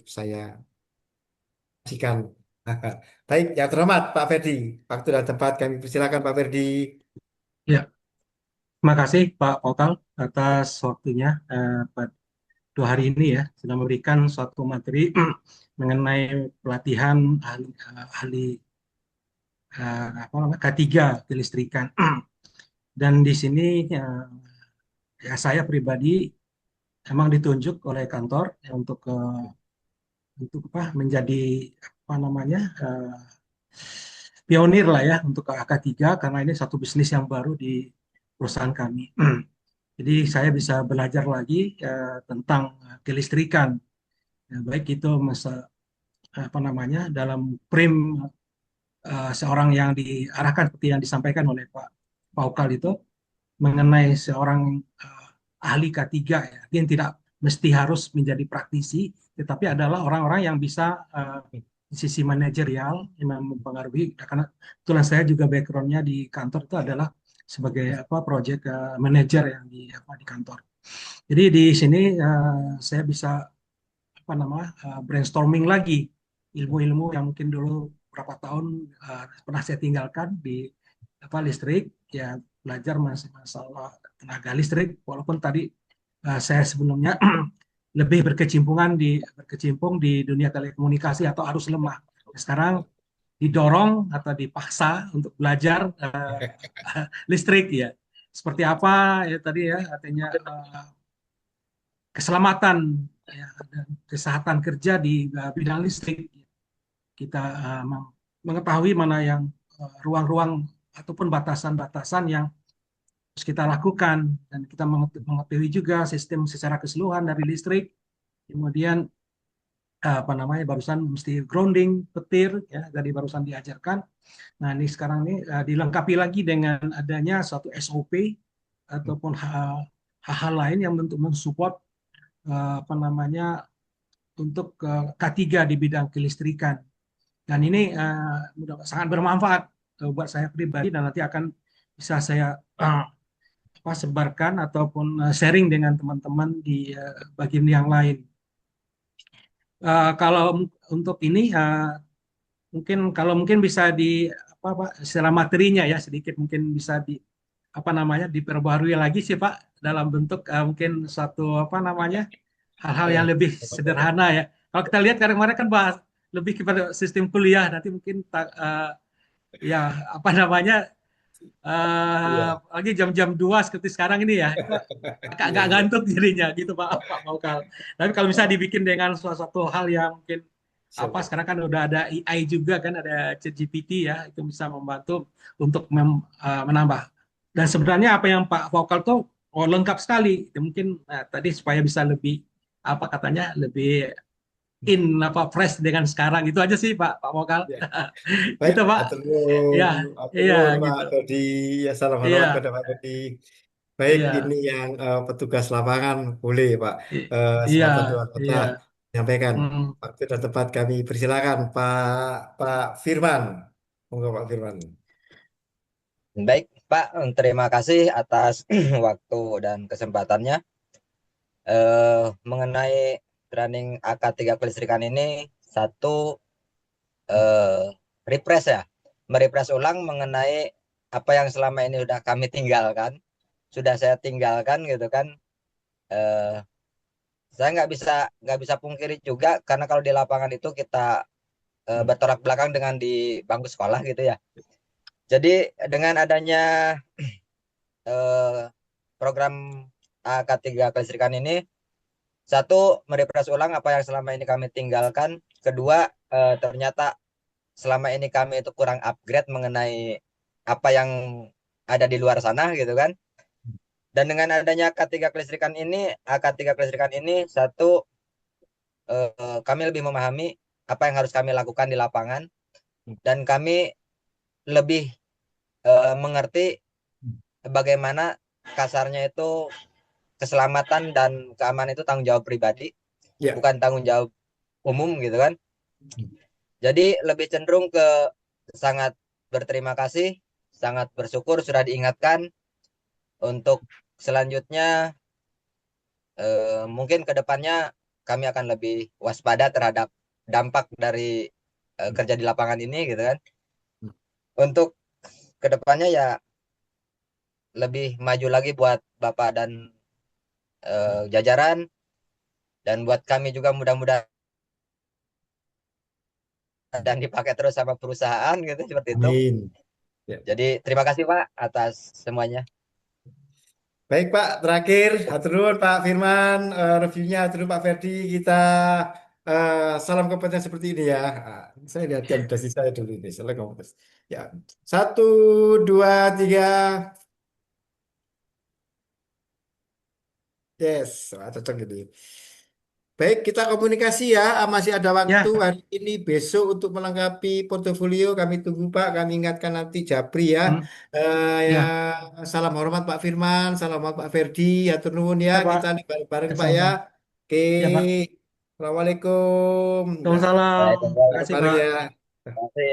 saya saksikan. Baik, yang terhormat Pak Ferdi. Waktu dan tempat kami persilakan Pak Ferdi. Ya, terima kasih Pak Pokal atas waktunya pada 2 hari ini ya sudah memberikan suatu materi mengenai pelatihan ahli apa namanya K3 kelistrikan. Dan di sini ya saya pribadi emang ditunjuk oleh kantor ya, untuk apa menjadi apa namanya pionir lah ya untuk AK3 karena ini satu bisnis yang baru di perusahaan kami. Jadi saya bisa belajar lagi tentang kelistrikan, ya, baik itu masa apa namanya dalam frame seorang yang diarahkan seperti yang disampaikan oleh Pak Paukal itu mengenai seorang ahli K3 ya, yang tidak mesti harus menjadi praktisi, tetapi adalah orang-orang yang bisa di sisi manajerial yang mempengaruhi. Karena kebetulan saya juga backgroundnya di kantor itu adalah sebagai apa project manager yang di apa di kantor. Jadi di sini saya bisa apa namanya brainstorming lagi ilmu-ilmu yang mungkin dulu berapa tahun pernah saya tinggalkan di apa listrik ya, belajar masalah tenaga listrik walaupun tadi saya sebelumnya lebih berkecimpung di dunia telekomunikasi atau arus lemah. Sekarang didorong atau dipaksa untuk belajar listrik ya. Seperti apa ya tadi ya artinya keselamatan ya, dan kesehatan kerja di bidang listrik. Kita mengetahui mana yang ruang-ruang ataupun batasan-batasan yang harus kita lakukan, dan kita mengetahui juga sistem secara keseluruhan dari listrik. Kemudian apa namanya barusan mesti grounding petir ya dari barusan diajarkan. Nah ini sekarang ini dilengkapi lagi dengan adanya suatu SOP ataupun hal-hal lain yang untuk mensupport apa namanya untuk K3 di bidang kelistrikan. Dan ini sangat bermanfaat buat saya pribadi dan nanti akan bisa saya apa, sebarkan ataupun sharing dengan teman-teman di bagian yang lain. Kalau untuk ini mungkin bisa di apa Pak secara materinya ya sedikit mungkin bisa di apa namanya diperbarui lagi sih Pak dalam bentuk mungkin satu apa namanya hal-hal yang lebih sederhana ya. Kalau kita lihat kemarin kan bahas lebih kepada sistem kuliah, nanti mungkin ya apa namanya Iya, lagi jam-jam 2 seperti sekarang ini ya, itu iya, agak iya. ngantuk jadinya gitu Pak Maukal. Tapi kalau bisa dibikin dengan suatu hal yang mungkin apa Siap. sekarang kan udah ada AI juga kan ada ChatGPT ya, itu bisa membantu untuk menambah. Dan sebenarnya apa yang Pak Vokal tuh lengkap sekali. Ya, mungkin tadi supaya bisa lebih apa katanya lebih in apa fresh dengan sekarang itu aja sih Pak Vokal. Ya. Baik, Gitu Pak. atur Ya, atur iya Pak gitu. Ferdi. Ya, salam hormat Iya, kepada Pak Ferdi. Baik, ini iya, yang petugas lapangan boleh Pak. iya, Selatan Dua Kota iya. menyampaikan. Hmm. Waktu dan tempat kami persilakan Pak Pak Firman. Monggo Pak Firman. Baik, Pak, terima kasih atas waktu dan kesempatannya. Mengenai training AK3 kelistrikan ini, satu refresh ya, merefresh ulang mengenai apa yang selama ini sudah kami tinggalkan, sudah saya tinggalkan gitu kan. Eh, saya nggak bisa pungkiri juga karena kalau di lapangan itu kita bertolak belakang dengan di bangku sekolah gitu ya. Jadi dengan adanya eh, program AK3 kelistrikan ini, satu, merefresh ulang apa yang selama ini kami tinggalkan. Kedua, ternyata selama ini kami itu kurang upgrade mengenai apa yang ada di luar sana gitu kan. Dan dengan adanya AK3 kelistrikan ini, AK3 kelistrikan ini, satu, kami lebih memahami apa yang harus kami lakukan di lapangan, dan kami lebih mengerti bagaimana kasarnya itu keselamatan dan keamanan itu tanggung jawab pribadi, Ya. bukan tanggung jawab umum gitu kan. Jadi lebih cenderung ke sangat berterima kasih, sangat bersyukur sudah diingatkan untuk selanjutnya, mungkin ke depannya kami akan lebih waspada terhadap dampak dari kerja di lapangan ini gitu kan. Untuk kedepannya ya lebih maju lagi buat Bapak dan jajaran, dan buat kami juga mudah-mudahan dan dipakai terus sama perusahaan gitu seperti itu. Amin. Ya. Jadi terima kasih Pak atas semuanya. Baik Pak, terakhir hatur nuhun Pak Firman, reviewnya hatur nuhun Pak Ferdi. Kita salam kompeten seperti ini ya. Saya lihat jam dasi saya dulu ini, salam kompeten. Ya, satu, dua, tiga. Yes, wah, cocok ini. Baik, kita komunikasi ya. Masih ada waktu Ya, hari ini, besok untuk melengkapi portofolio. Kami tunggu Pak. Kami ingatkan nanti Japri ya. hmm, Ya, ya, salam hormat Pak Firman, salam hormat Pak Ferdi. Atur nuhun ya. ya Pak, Kita nih bareng-bareng ya Pak ya. sama. Oke, Ya Pak, Assalamualaikum. Ya, salam. Terima kasih bareng-bareng Pak. ya. Terima kasih.